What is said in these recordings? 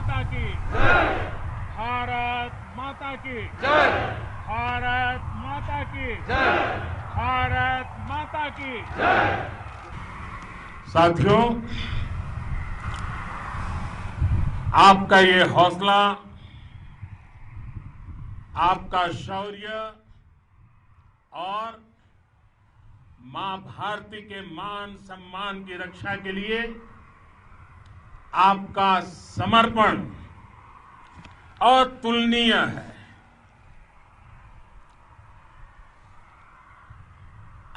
माता की जय। भारत माता की जय। भारत माता की जय। भारत माता की जय। साथियों, आपका ये हौसला, आपका शौर्य और मां भारती के मान सम्मान की रक्षा के लिए आपका समर्पण अतुलनीय है।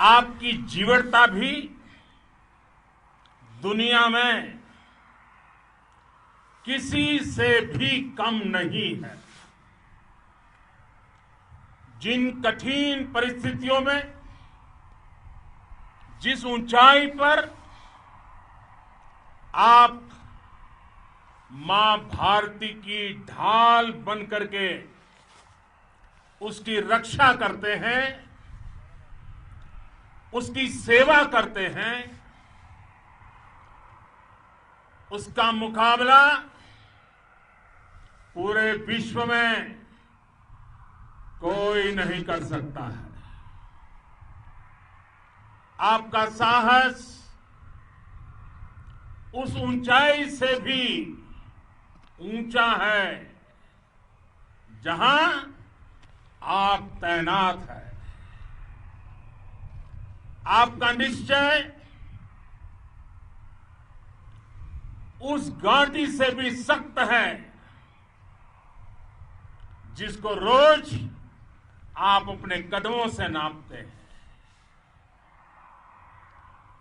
आपकी जीवटता भी दुनिया में किसी से भी कम नहीं है। जिन कठिन परिस्थितियों में, जिस ऊंचाई पर आप मां भारती की ढाल बन करके उसकी रक्षा करते हैं, उसकी सेवा करते हैं, उसका मुकाबला पूरे विश्व में कोई नहीं कर सकता है। आपका साहस उस ऊंचाई से भी ऊंचा है जहां आप तैनात हैं। आपका निश्चय उस घाटी से भी सख्त है जिसको रोज आप अपने कदमों से नापते हैं।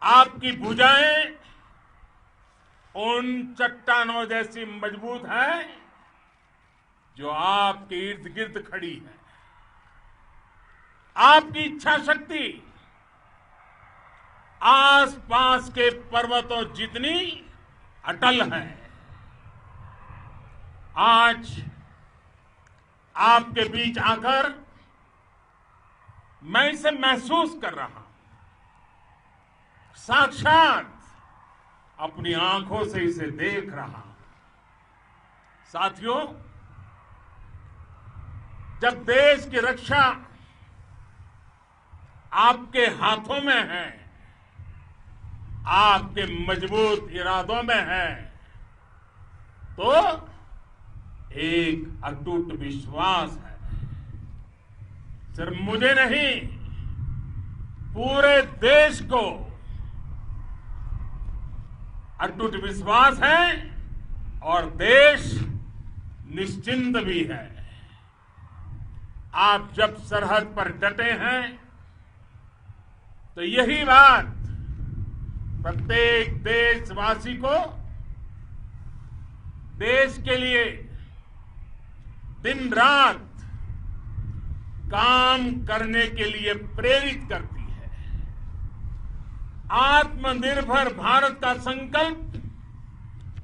आपकी भुजाएं उन चट्टानों जैसी मजबूत है जो आपके इर्द गिर्द खड़ी है। आपकी इच्छा शक्ति आसपास के पर्वतों जितनी अटल है। आज आपके बीच आकर मैं इसे महसूस कर रहा हूं, साक्षात अपनी आंखों से इसे देख रहा हूं। साथियों, जब देश की रक्षा आपके हाथों में है, आपके मजबूत इरादों में है, तो एक अटूट विश्वास है। सिर्फ मुझे नहीं, पूरे देश को अटूट विश्वास है और देश निश्चिंत भी है। आप जब सरहद पर डटे हैं तो यही बात प्रत्येक देशवासी को देश के लिए दिन रात काम करने के लिए प्रेरित करती है। आत्मनिर्भर भारत का संकल्प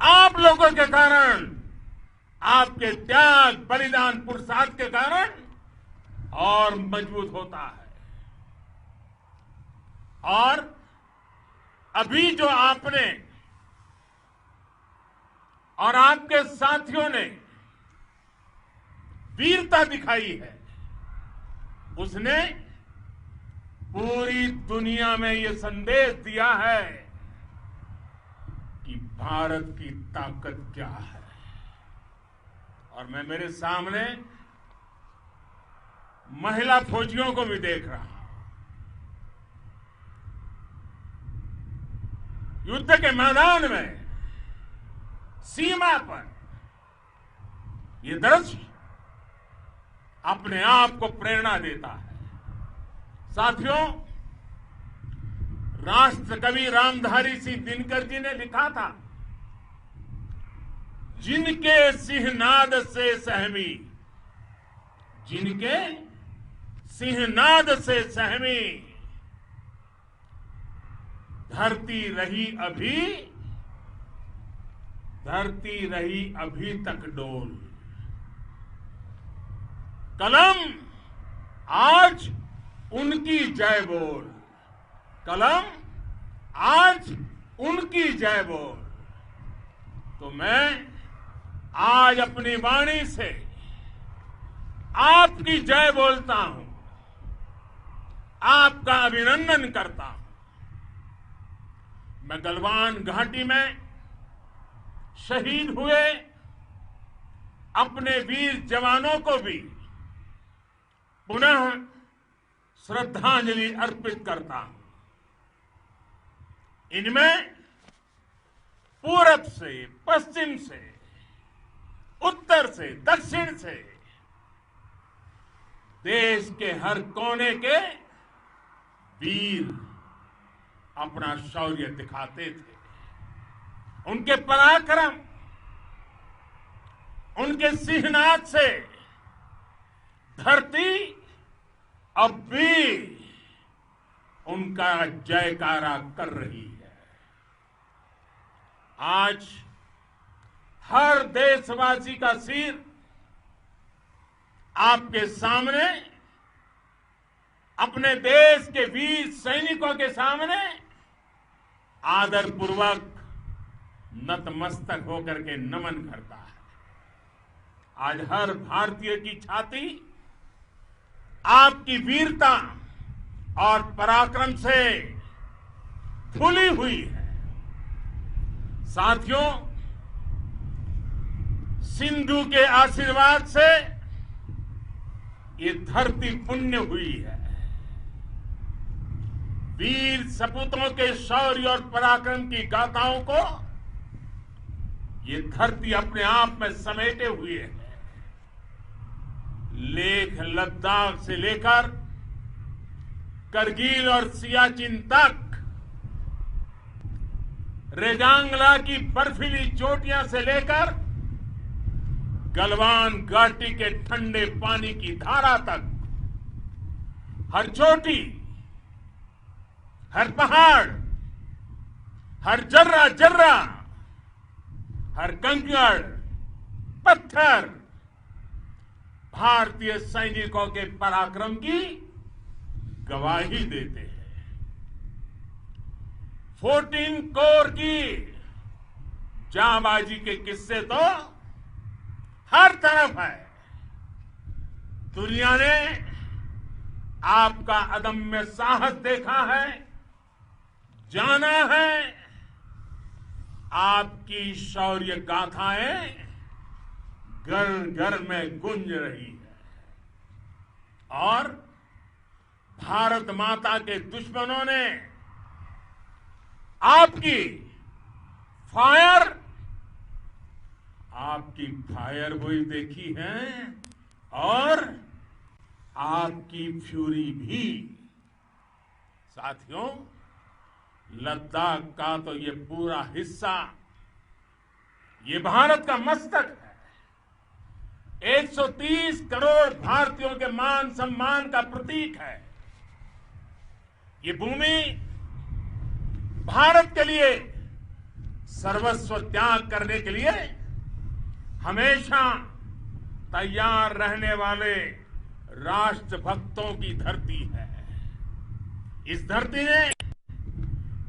आप लोगों के कारण, आपके त्याग बलिदान पुरुषार्थ के कारण और मजबूत होता है। और अभी जो आपने और आपके साथियों ने वीरता दिखाई है, उसने पूरी दुनिया में यह संदेश दिया है कि भारत की ताकत क्या है। और मैं मेरे सामने महिला फौजियों को भी देख रहा हूं। युद्ध के मैदान में, सीमा पर यह दृश्य अपने आप को प्रेरणा देता है। साथियों, राष्ट्र कवि रामधारी सिंह दिनकर जी ने लिखा था, जिनके सिंहनाद से सहमी, जिनके सिंहनाद से सहमी, धरती रही अभी तक डोल। कलम आज उनकी जय बोल, कलम आज उनकी जय बोल। तो मैं आज अपनी वाणी से आपकी जय बोलता हूं, आपका अभिनंदन करता हूं। मैं गलवान घाटी में शहीद हुए अपने वीर जवानों को भी पुनः श्रद्धांजलि अर्पित करता हूं। इनमें पूरब से, पश्चिम से, उत्तर से, दक्षिण से देश के हर कोने के वीर अपना शौर्य दिखाते थे। उनके पराक्रम, उनके सिंहनाद से धरती अब भी उनका जयकारा कर रही है। आज हर देशवासी का सिर आपके सामने, अपने देश के वीर सैनिकों के सामने आदरपूर्वक नतमस्तक होकर के नमन करता है। आज हर भारतीय की छाती आपकी वीरता और पराक्रम से फूली हुई है। साथियों, सिंधु के आशीर्वाद से ये धरती पुण्य हुई है। वीर सपूतों के शौर्य और पराक्रम की गाथाओं को ये धरती अपने आप में समेटे हुए है। लेह लद्दाख से लेकर करगिल और सियाचिन तक, रेजांगला की बर्फीली चोटियां से लेकर गलवान घाटी के ठंडे पानी की धारा तक, हर चोटी, हर पहाड़, हर जर्रा जर्रा, हर कंकड़, पत्थर भारतीय सैनिकों के पराक्रम की गवाही देते हैं। 14 कोर की जांबाजी के किस्से तो हर तरफ है। दुनिया ने आपका अदम्य साहस देखा है, जाना है। आपकी शौर्य गाथाएं घर घर में गूंज रही है और भारत माता के दुश्मनों ने आपकी फायर हुई देखी है और आपकी फ्यूरी भी। साथियों, लद्दाख का तो ये पूरा हिस्सा ये भारत का मस्तक है। 130 करोड़ भारतीयों के मान सम्मान का प्रतीक है। ये भूमि भारत के लिए सर्वस्व त्याग करने के लिए हमेशा तैयार रहने वाले राष्ट्रभक्तों की धरती है। इस धरती ने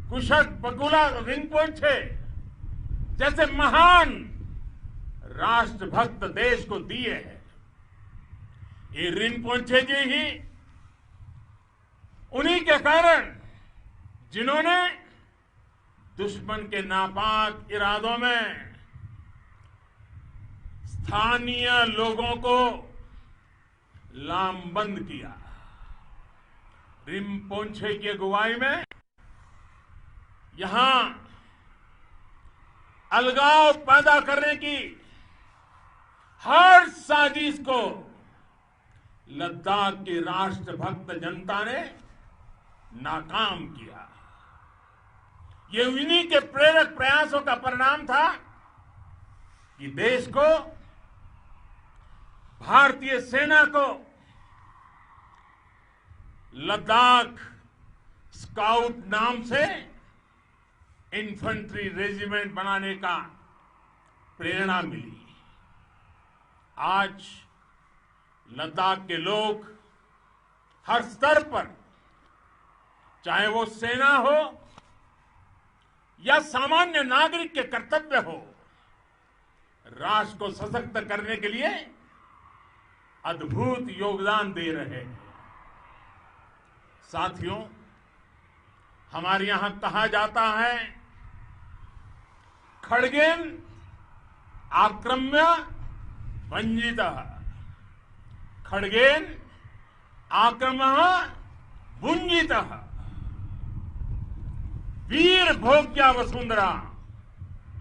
कुशक बकुला रिम्पोचे जैसे महान राष्ट्रभक्त देश को दिए हैं। ये रिम्पोचे जी ही उन्हीं के कारण जिन्होंने दुश्मन के नापाक इरादों में स्थानीय लोगों को लामबंद किया। रिम्पोचे की अगुवाई में यहां अलगाव पैदा करने की हर साजिश को लद्दाख की राष्ट्रभक्त जनता ने नाकाम किया। ये इन्हीं के प्रेरक प्रयासों का परिणाम था कि देश को, भारतीय सेना को लद्दाख स्काउट नाम से इन्फेंट्री रेजिमेंट बनाने का प्रेरणा मिली। आज लद्दाख के लोग हर स्तर पर, चाहे वो सेना हो या सामान्य नागरिक के कर्तव्य हो, राष्ट्र को सशक्त करने के लिए अद्भुत योगदान दे रहे हैं। साथियों, हमारे यहां कहा जाता है, खड्गेन आक्रम्य भंजितः, खड्गेन आक्रम्य भुंजितः, वीर भोग्या वसुंधरा,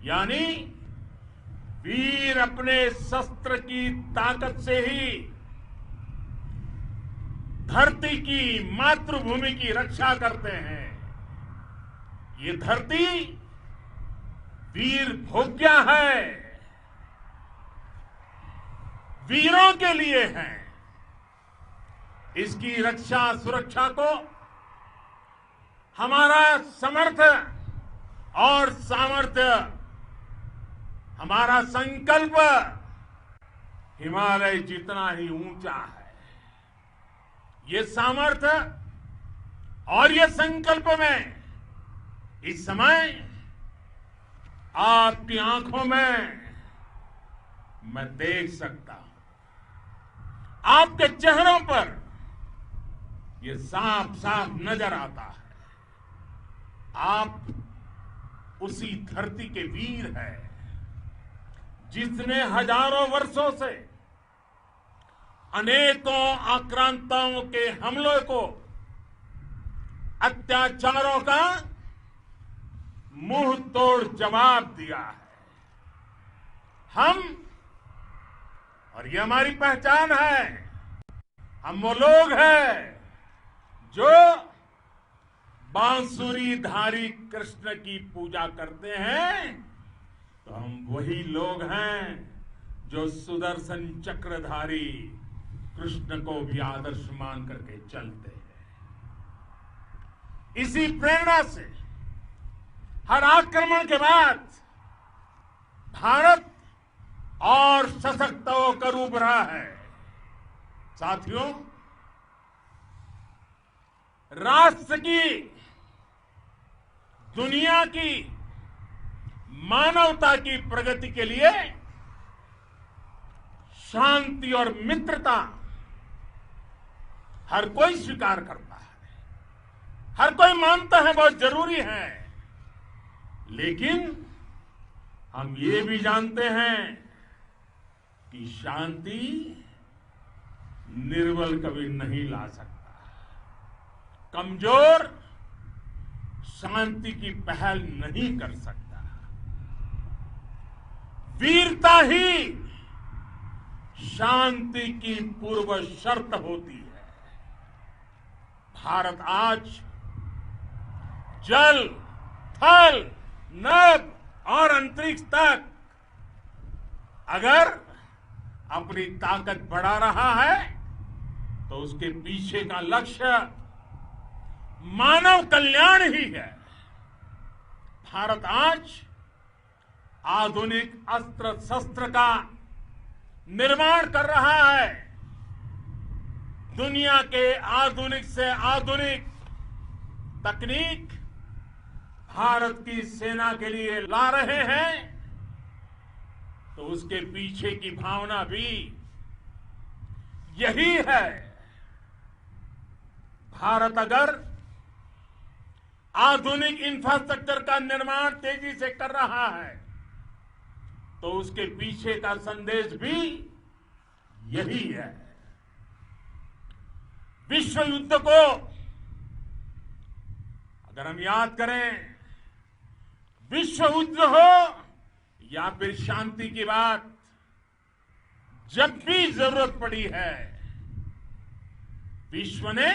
यानी वीर अपने शस्त्र की ताकत से ही धरती की, मातृभूमि की रक्षा करते हैं। ये धरती वीर भोग्या है, वीरों के लिए है। इसकी रक्षा सुरक्षा को हमारा समर्थ और सामर्थ्य, हमारा संकल्प हिमालय जितना ही ऊंचा है। ये सामर्थ्य और ये संकल्प में इस समय आपकी आंखों में मैं देख सकता हूं। आपके चेहरों पर ये साफ साफ नजर आता है। आप उसी धरती के वीर हैं जिसने हजारों वर्षों से अनेकों आक्रांताओं के हमलों को, अत्याचारों का मुंह तोड़ जवाब दिया है। हम, और ये हमारी पहचान है, हम वो लोग हैं जो बांसुरीधारी कृष्ण की पूजा करते हैं, तो हम वही लोग हैं जो सुदर्शन चक्रधारी कृष्ण को भी आदर्श मान करके चलते हैं। इसी प्रेरणा से हर आक्रमण के बाद भारत और सशक्त होकर उभरा है। साथियों, राष्ट्र की, दुनिया की, मानवता की प्रगति के लिए शांति और मित्रता हर कोई स्वीकार करता है, हर कोई मानता है बहुत जरूरी है। लेकिन हम ये भी जानते हैं कि शांति निर्बल कभी नहीं ला सकता। कमजोर शांति की पहल नहीं कर सकता। वीरता ही शांति की पूर्व शर्त होती है। भारत आज जल, थल, नभ और अंतरिक्ष तक अगर अपनी ताकत बढ़ा रहा है तो उसके पीछे का लक्ष्य मानव कल्याण ही है। भारत आज आधुनिक अस्त्र शस्त्र का निर्माण कर रहा है। दुनिया के आधुनिक से आधुनिक तकनीक भारत की सेना के लिए ला रहे हैं, तो उसके पीछे की भावना भी यही है। भारत अगर आधुनिक इंफ्रास्ट्रक्चर का निर्माण तेजी से कर रहा है तो उसके पीछे का संदेश भी यही है। विश्व युद्ध को अगर हम याद करें, विश्व युद्ध हो या फिर शांति की बात, जब भी जरूरत पड़ी है, विश्व ने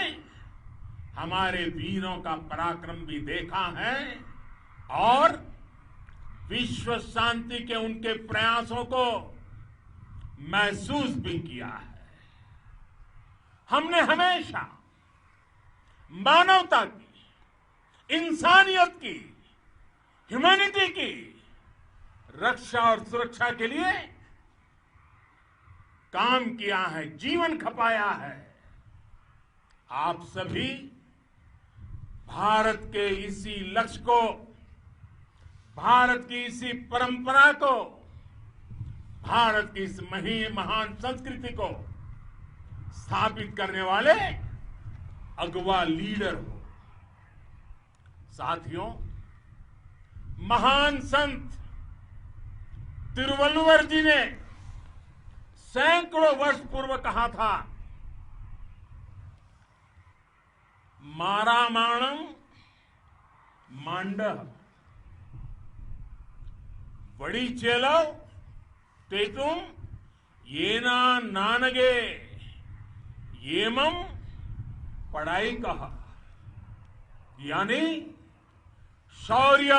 हमारे वीरों का पराक्रम भी देखा है और विश्व शांति के उनके प्रयासों को महसूस भी किया है। हमने हमेशा मानवता की, इंसानियत की, ह्यूमैनिटी की रक्षा और सुरक्षा के लिए काम किया है, जीवन खपाया है। आप सभी भारत के इसी लक्ष्य को, भारत की इसी परंपरा को भारत की इस महान संस्कृति को स्थापित करने वाले अगवा लीडर हो। साथियों, महान संत तिरुवल्लुवर जी ने सैकड़ों वर्ष पूर्व कहा था, मारामाणम मांडह वड़ी चेलो तेतुम येना नानगे येमम पढ़ाई कहा। यानी शौर्य,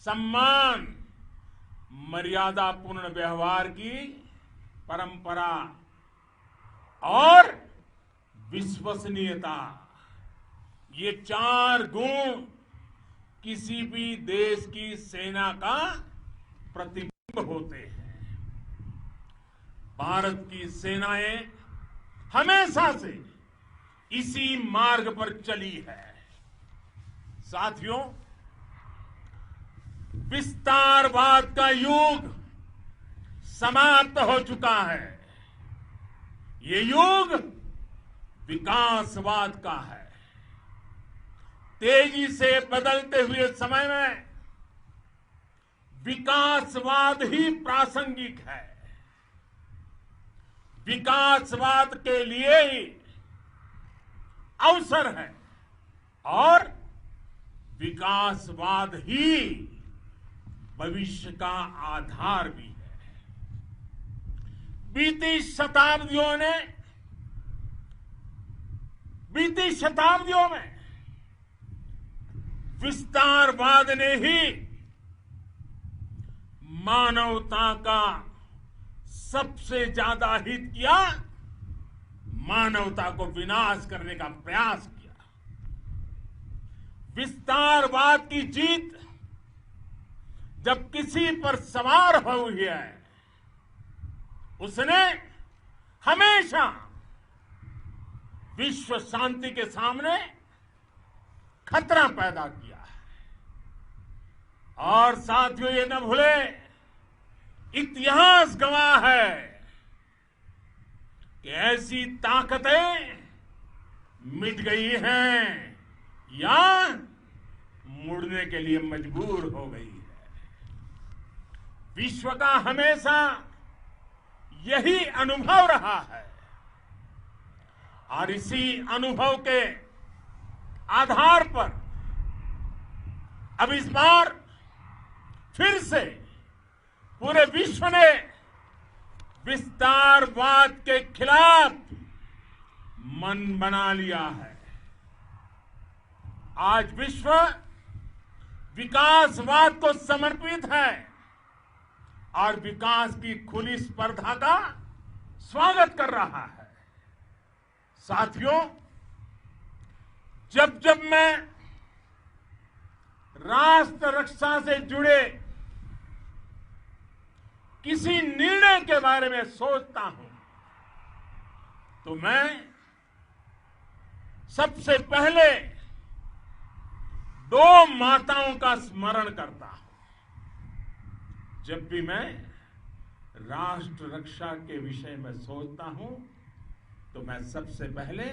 सम्मान, मर्यादापूर्ण व्यवहार की परंपरा और विश्वसनीयता, ये 4 गुण किसी भी देश की सेना का प्रतिबिंब होते हैं। भारत की सेनाएं हमेशा से इसी मार्ग पर चली है। साथियों, विस्तारवाद का युग समाप्त हो चुका है। ये युग विकासवाद का है। तेजी से बदलते हुए समय में विकासवाद ही प्रासंगिक है। विकासवाद के लिए ही अवसर है और विकासवाद ही भविष्य का आधार भी है। बीती शताब्दियों में विस्तारवाद ने ही मानवता का सबसे ज्यादा हित किया, मानवता को विनाश करने का प्रयास किया। विस्तारवाद की जीत जब किसी पर सवार हुई है, उसने हमेशा विश्व शांति के सामने खतरा पैदा किया है। और साथियों, ये न भूले, इतिहास गवाह है कि ऐसी ताकतें मिट गई हैं या मुड़ने के लिए मजबूर हो गई है। विश्व का हमेशा यही अनुभव रहा है और इसी अनुभव के आधार पर अब इस बार फिर से पूरे विश्व ने विस्तारवाद के खिलाफ मन बना लिया है। आज विश्व विकासवाद को समर्पित है और विकास की खुली स्पर्धा का स्वागत कर रहा है। साथियों, जब जब मैं राष्ट्र रक्षा से जुड़े किसी निर्णय के बारे में सोचता हूं तो मैं सबसे पहले 2 माताओं का स्मरण करता हूं। जब भी मैं राष्ट्र रक्षा के विषय में सोचता हूं तो मैं सबसे पहले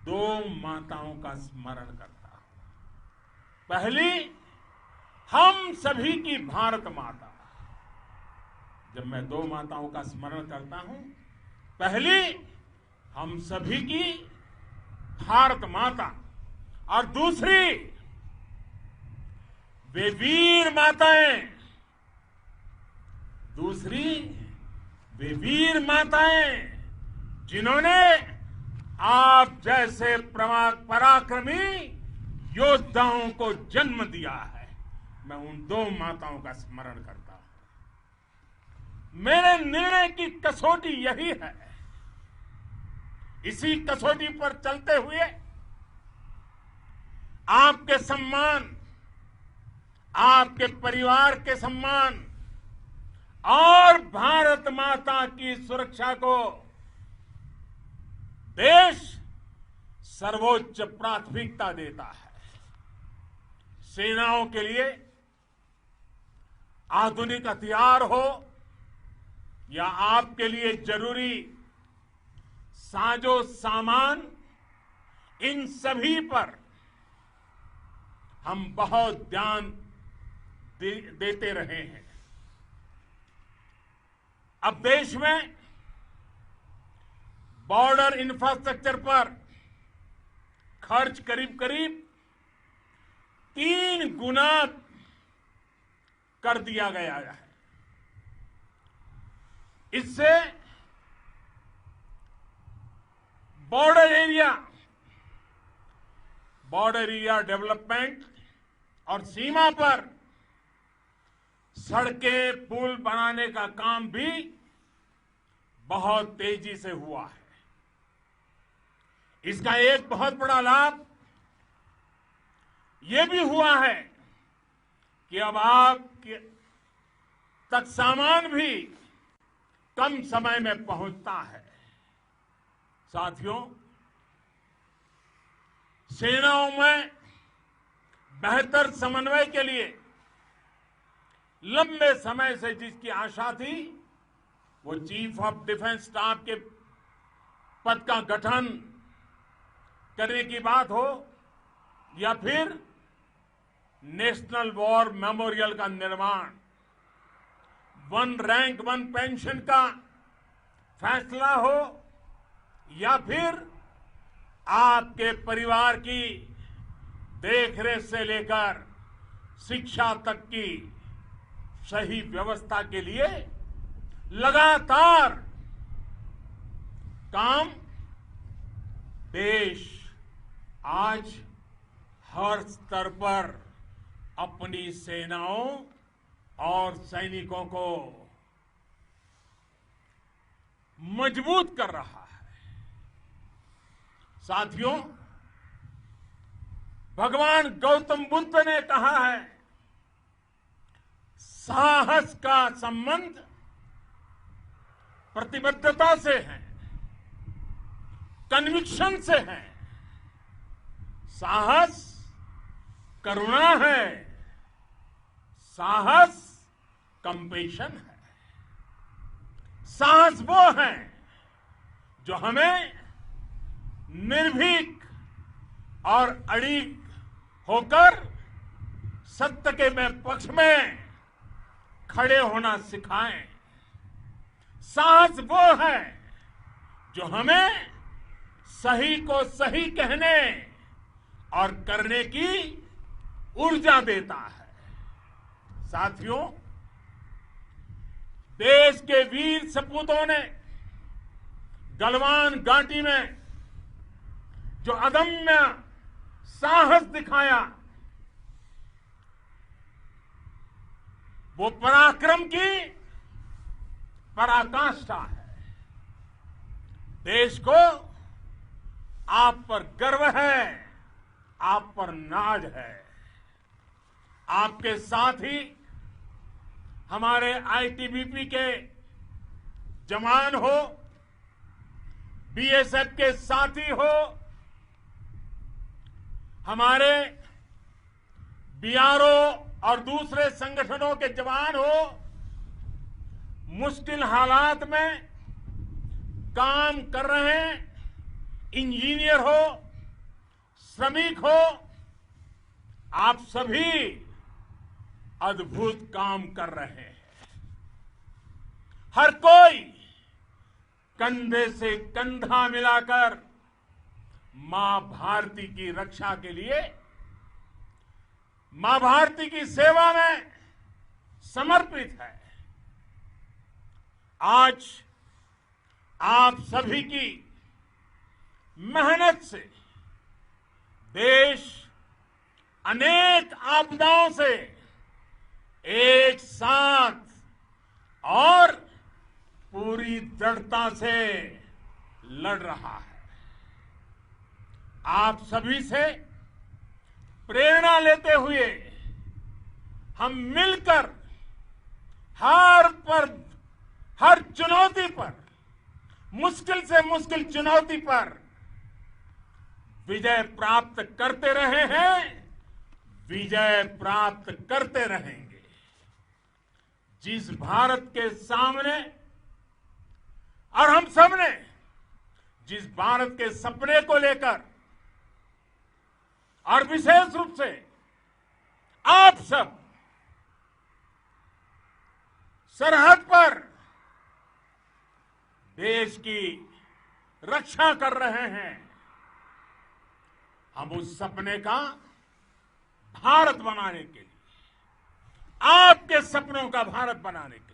2 माताओं का स्मरण करता हूं। पहली, हम सभी की भारत माता। जब मैं 2 माताओं का स्मरण करता हूं, पहली हम सभी की भारत माता और दूसरी वे वीर माताएं, जिन्होंने आप जैसे पराक्रमी योद्धाओं को जन्म दिया है। मैं उन 2 माताओं का स्मरण करता हूं। मेरे निर्णय की कसौटी यही है। इसी कसौटी पर चलते हुए आपके सम्मान, आपके परिवार के सम्मान और भारत माता की सुरक्षा को देश सर्वोच्च प्राथमिकता देता है। सेनाओं के लिए आधुनिक हथियार हो या आपके लिए जरूरी साजो सामान, इन सभी पर हम बहुत ध्यान देते रहे हैं। अब देश में बॉर्डर इंफ्रास्ट्रक्चर पर खर्च करीब करीब 3 गुना कर दिया गया है। इससे बॉर्डर एरिया डेवलपमेंट और सीमा पर सड़कें, पुल बनाने का काम भी बहुत तेजी से हुआ है। इसका एक बहुत बड़ा लाभ यह भी हुआ है कि अब आप तक सामान भी कम समय में पहुंचता है। साथियों, सेनाओं में बेहतर समन्वय के लिए लंबे समय से जिसकी आशा थी, वो चीफ ऑफ डिफेंस स्टाफ के पद का गठन करने की बात हो या फिर नेशनल वॉर मेमोरियल का निर्माण, 1 रैंक 1 पेंशन का फैसला हो या फिर आपके परिवार की देखरेख से लेकर शिक्षा तक की सही व्यवस्था के लिए लगातार काम, देश आज हर स्तर पर अपनी सेनाओं और सैनिकों को मजबूत कर रहा है। साथियों, भगवान गौतम बुद्ध ने कहा है, साहस का संबंध प्रतिबद्धता से है, कन्विक्शन से है। साहस करुणा है, साहस कंपेशन है। साहस वो है जो हमें निर्भीक और अड़िग होकर सत्य के पक्ष में खड़े होना सिखाएं। साहस वो है जो हमें सही को सही कहने और करने की ऊर्जा देता है। साथियों, देश के वीर सपूतों ने गलवान घाटी में जो अदम्य साहस दिखाया, वो पराक्रम की पराकाष्ठा है। देश को आप पर गर्व है, आप पर नाज है। आपके साथ ही हमारे आईटीबीपी के जवान हो, बीएसएफ के साथी हो, हमारे बीआरओ और दूसरे संगठनों के जवान हो, मुश्किल हालात में काम कर रहे हैं, इंजीनियर हो, श्रमिक हो, आप सभी अद्भुत काम कर रहे हैं। हर कोई कंधे से कंधा मिलाकर मां भारती की रक्षा के लिए, मां भारती की सेवा में समर्पित है। आज आप सभी की मेहनत से देश अनेक आपदाओं से एक साथ और पूरी दृढ़ता से लड़ रहा है। आप सभी से प्रेरणा लेते हुए हम मिलकर हर चुनौती पर, मुश्किल से मुश्किल चुनौती पर विजय प्राप्त करते रहे हैं, विजय प्राप्त करते रहेंगे। जिस भारत के सामने और हम सब ने जिस भारत के सपने को लेकर और विशेष रूप से आप सब सरहद पर देश की रक्षा कर रहे हैं, हम उस सपने का भारत बनाने के लिए, आपके सपनों का भारत बनाने के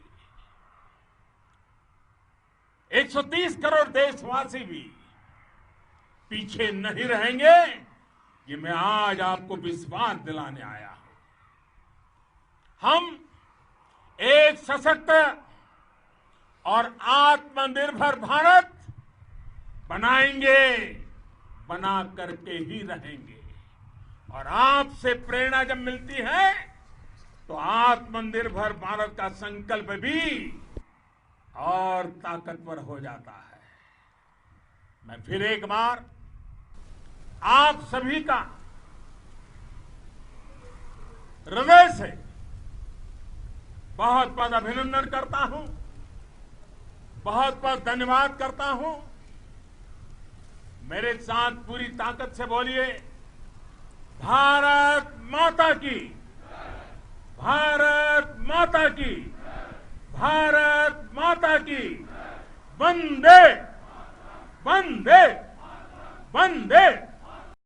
लिए 130 करोड़ देशवासी भी पीछे नहीं रहेंगे, ये मैं आज आपको विश्वास दिलाने आया हूं। हम एक सशक्त और आत्मनिर्भर भारत बनाएंगे, बना करके ही रहेंगे। और आपसे प्रेरणा जब मिलती है तो आत्मनिर्भर भारत का संकल्प भी और ताकतवर हो जाता है। मैं फिर एक बार आप सभी का हृदय से बहुत बहुत अभिनंदन करता हूं, बहुत बहुत धन्यवाद करता हूं। मेरे साथ पूरी ताकत से बोलिए, भारत माता की, भारत माता की, भारत माता की, वंदे वंदे वंदे।